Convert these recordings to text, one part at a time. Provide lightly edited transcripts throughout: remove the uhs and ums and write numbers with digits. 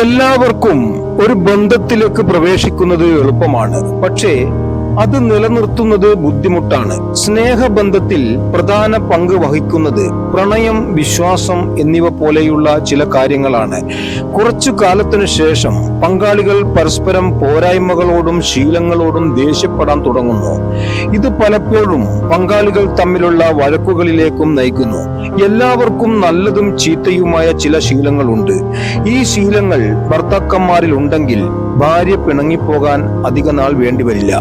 എല്ലാവർക്കും ഒരു ബന്ധത്തിലേക്ക് പ്രവേശിക്കുന്നത് എളുപ്പമാണ്, പക്ഷേ അത് നിലനിർത്തുന്നത് ബുദ്ധിമുട്ടാണ്. സ്നേഹബന്ധത്തിൽ പ്രധാന പങ്ക് വഹിക്കുന്നത് പ്രണയം, വിശ്വാസം എന്നിവ പോലെയുള്ള ചില കാര്യങ്ങളാണ്. കുറച്ചു കാലത്തിനു ശേഷം പങ്കാളികൾ പരസ്പരം പോരായ്മകളോടും ശീലങ്ങളോടും ദേഷ്യപ്പെടാൻ തുടങ്ങുന്നു. ഇത് പലപ്പോഴും പങ്കാളികൾ തമ്മിലുള്ള വഴക്കുകളിലേക്കും നയിക്കുന്നു. എല്ലാവർക്കും നല്ലതും ചീത്തയുമായ ചില ശീലങ്ങളുണ്ട്. ഈ ശീലങ്ങൾ ഭർത്താക്കന്മാരിൽ ഉണ്ടെങ്കിൽ ഭാര്യ പിണങ്ങിപ്പോകാൻ അധിക നാൾ വേണ്ടിവരില്ല.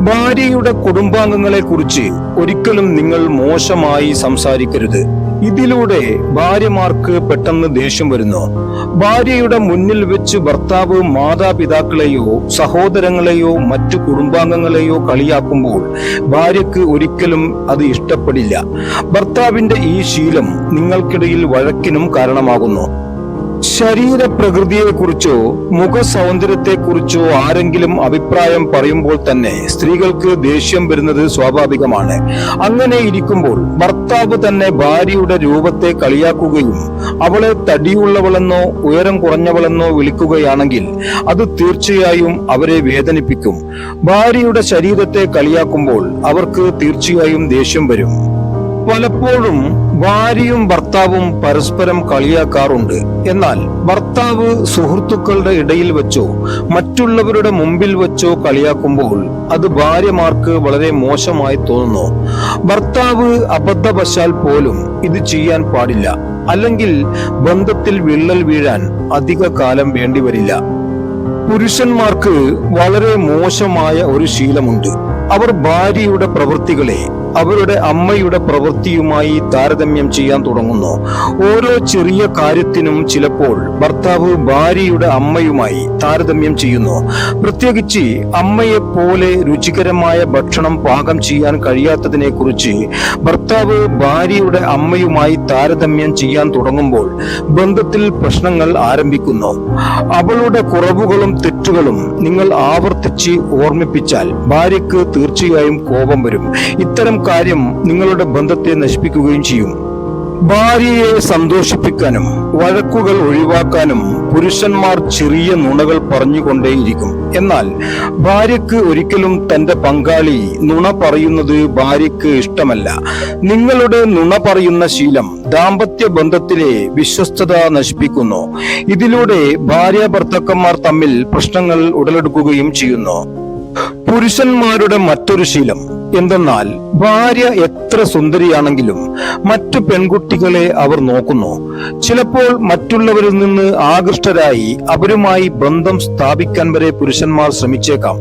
ഭാര്യയുടെ കുടുംബാംഗങ്ങളെ കുറിച്ച് ഒരിക്കലും നിങ്ങൾ മോശമായി സംസാരിക്കരുത്. ഇതിലൂടെ ഭാര്യമാർക്ക് പെട്ടെന്ന് ദേഷ്യം വരുന്നു. ഭാര്യയുടെ മുന്നിൽ വെച്ച് ഭർത്താവ് മാതാപിതാക്കളെയോ സഹോദരങ്ങളെയോ മറ്റു കുടുംബാംഗങ്ങളെയോ കളിയാക്കുമ്പോൾ ഭാര്യക്ക് ഒരിക്കലും അത് ഇഷ്ടപ്പെടില്ല. ഭർത്താവിന്റെ ഈ ശീലം നിങ്ങൾക്കിടയിൽ വഴക്കിനും കാരണമാകുന്നു. ശരീരപ്രകൃതിയെക്കുറിച്ചോ മുഖ സൗന്ദര്യത്തെക്കുറിച്ചോ ആരെങ്കിലും അഭിപ്രായം പറയുമ്പോൾ തന്നെ സ്ത്രീകൾക്ക് ദേഷ്യം വരുന്നത് സ്വാഭാവികമാണ്. അങ്ങനെ ഇരിക്കുമ്പോൾ ഭർത്താവ് തന്നെ ഭാര്യയുടെ രൂപത്തെ കളിയാക്കുകയും അവളെ തടിയുള്ളവളെന്നോ ഉയരം കുറഞ്ഞവളെന്നോ വിളിക്കുകയാണെങ്കിൽ അത് തീർച്ചയായും അവരെ വേദനിപ്പിക്കും. ഭാര്യയുടെ ശരീരത്തെ കളിയാക്കുമ്പോൾ അവർക്ക് തീർച്ചയായും ദേഷ്യം വരും. പലപ്പോഴും ഭാര്യയും ഭർത്താവും പരസ്പരം കളിയാക്കാറുണ്ട്. എന്നാൽ ഭർത്താവ് സുഹൃത്തുക്കളുടെ ഇടയിൽ വെച്ചോ മറ്റുള്ളവരുടെ മുമ്പിൽ വെച്ചോ കളിയാക്കുമ്പോൾ അത് ഭാര്യമാർക്ക് വളരെ മോശമായി തോന്നുന്നു. ഭർത്താവ് അബദ്ധവശാൽ പോലും ഇത് ചെയ്യാൻ പാടില്ല, അല്ലെങ്കിൽ ബന്ധത്തിൽ വിള്ളൽ വീഴാൻ അധിക കാലം വേണ്ടിവരില്ല. പുരുഷന്മാർക്ക് വളരെ മോശമായ ഒരു ശീലമുണ്ട്. അവർ ഭാര്യയുടെ പ്രവൃത്തികളെ അവരുടെ അമ്മയുടെ പ്രവൃത്തിയുമായി താരതമ്യം ചെയ്യാൻ തുടങ്ങുന്നു. ഓരോ ചെറിയ കാര്യത്തിനും ചിലപ്പോൾ ഭർത്താവ് ഭാര്യയുടെ അമ്മയുമായി താരതമ്യം ചെയ്യുന്നു. പ്രത്യേകിച്ച് അമ്മയെപ്പോലെ രുചികരമായ ഭക്ഷണം പാകം ചെയ്യാൻ കഴിയാത്തതിനെ കുറിച്ച് ഭർത്താവ് ഭാര്യയുടെ അമ്മയുമായി താരതമ്യം ചെയ്യാൻ തുടങ്ങുമ്പോൾ ബന്ധത്തിൽ പ്രശ്നങ്ങൾ ആരംഭിക്കുന്നു. അവളുടെ കുറവുകളും തെറ്റുകളും നിങ്ങൾ ആവർത്തിച്ച് ഓർമ്മിപ്പിച്ചാൽ ഭാര്യയ്ക്ക് തീർച്ചയായും കോപം വരും. ഇത്തരം കാര്യം നിങ്ങളുടെ ബന്ധത്തെ നശിപ്പിക്കുകയും ചെയ്യും. ഭാര്യയെ സന്തോഷിപ്പിക്കാനും വഴക്കുകൾ ഒഴിവാക്കാനും പുരുഷന്മാർ ചെറിയ നുണകൾ പറഞ്ഞുകൊണ്ടേയിരിക്കും. എന്നാൽ ഭാര്യയ്ക്ക് ഒരിക്കലും തന്റെ പങ്കാളി നുണ പറയുന്നത് ഭാര്യയ്ക്ക് ഇഷ്ടമല്ല. നിങ്ങളുടെ നുണ പറയുന്ന ശീലം ദാമ്പത്യ ബന്ധത്തിലെ വിശ്വസ്തത നശിപ്പിക്കുന്നു. ഇതിലൂടെ ഭാര്യ ഭർത്താക്കന്മാർ തമ്മിൽ പ്രശ്നങ്ങൾ ഉടലെടുക്കുകയും ചെയ്യുന്നു. പുരുഷന്മാരുടെ മറ്റൊരു ശീലം എന്തെന്നാൽ ഭാര്യ എത്ര സുന്ദരിയാണെങ്കിലും മറ്റു പെൺകുട്ടികളെ അവർ നോക്കുന്നു. ചിലപ്പോൾ മറ്റുള്ളവരിൽ നിന്ന് ആകൃഷ്ടരായി അവരുമായി ബന്ധം സ്ഥാപിക്കാൻ വരെ പുരുഷന്മാർ ശ്രമിച്ചേക്കാം.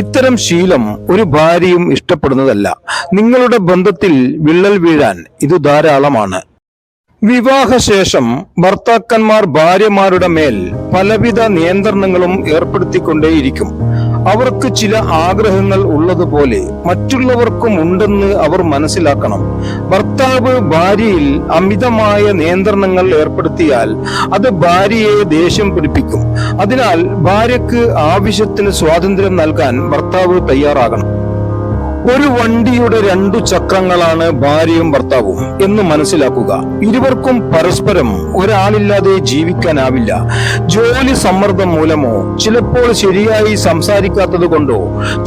ഇത്തരം ശീലം ഒരു ഭാര്യയും ഇഷ്ടപ്പെടുന്നതല്ല. നിങ്ങളുടെ ബന്ധത്തിൽ വിള്ളൽ വീഴാൻ ഇത് ധാരാളമാണ്. വിവാഹശേഷം ഭർത്താക്കന്മാർ ഭാര്യമാരുടെ മേൽ പലവിധ നിയന്ത്രണങ്ങളും ഏർപ്പെടുത്തിക്കൊണ്ടേയിരിക്കും. അവർക്ക് ചില ആഗ്രഹങ്ങൾ ഉള്ളതുപോലെ മറ്റുള്ളവർക്കും ഉണ്ടെന്ന് അവർ മനസ്സിലാക്കണം. ഭർത്താവ് ഭാര്യയിൽ അമിതമായ നിയന്ത്രണങ്ങൾ ഏർപ്പെടുത്തിയാൽ അത് ഭാര്യയെ ദേഷ്യം പിടിപ്പിക്കും. അതിനാൽ ഭാര്യയ്ക്ക് ആവശ്യത്തിന് സ്വാതന്ത്ര്യം നൽകാൻ ഭർത്താവ് തയ്യാറാകണം. ഒരു വണ്ടിയുടെ 2 ചക്രങ്ങളാണ് ഭാര്യയും ഭർത്താവും എന്ന് മനസ്സിലാക്കുക. ഇരുവർക്കും പരസ്പരം ഒരാളില്ലാതെ ജീവിക്കാനാവില്ല. ജോലി സമ്മർദ്ദം മൂലമോ ചിലപ്പോൾ ശരിയായി സംസാരിക്കാത്തത് കൊണ്ടോ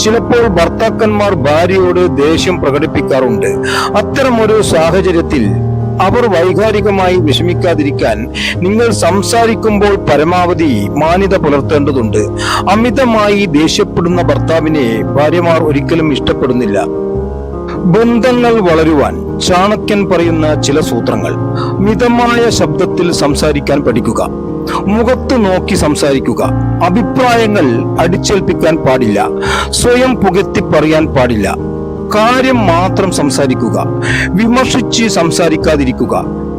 ചിലപ്പോൾ ഭർത്താക്കന്മാർ ഭാര്യയോട് ദേഷ്യം പ്രകടിപ്പിക്കാറുണ്ട്. അത്തരമൊരു സാഹചര്യത്തിൽ അവർ വൈകാരികമായി വിഷമിക്കാതിരിക്കാൻ നിങ്ങൾ സംസാരിക്കുമ്പോൾ പരമാവധി മാന്യത പുലർത്തേണ്ടതുണ്ട്. അമിതമായി ദേഷ്യപ്പെടുന്ന ഭർത്താവിനെ ഭാര്യമാർ ഒരിക്കലും ഇഷ്ടപ്പെടുന്നില്ല. ബന്ധങ്ങൾ വളരുവാൻ ചാണക്യൻ പറയുന്ന ചില സൂത്രങ്ങൾ: മിതമായ ശബ്ദത്തിൽ സംസാരിക്കാൻ പഠിക്കുക, മുഖത്ത് നോക്കി സംസാരിക്കുക, അഭിപ്രായങ്ങൾ അടിച്ചേൽപ്പിക്കാൻ പാടില്ല, സ്വയം പുകഴ്ത്തി പറയാൻ പാടില്ല, കാര്യം മാത്രം സംസാരിക്കുക, വിമർശിച്ച് സംസാരിക്കാതിരിക്കുക,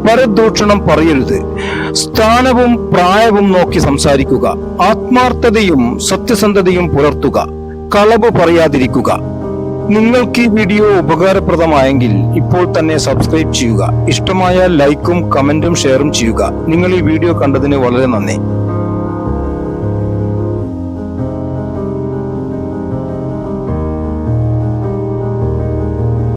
പരദൂഷണം പറയരുത്, സ്ഥാനവും പ്രായവും നോക്കി സംസാരിക്കുക, ആത്മാർത്ഥതയും സത്യസന്ധതയും പുലർത്തുക, കളവ് പറയാതിരിക്കുക. നിങ്ങൾക്ക് ഈ വീഡിയോ ഉപകാരപ്രദമായെങ്കിൽ ഇപ്പോൾ തന്നെ സബ്സ്ക്രൈബ് ചെയ്യുക. ഇഷ്ടമായ ലൈക്കും കമന്റും ഷെയറും ചെയ്യുക. നിങ്ങൾ ഈ വീഡിയോ കണ്ടതിന് വളരെ നന്ദി.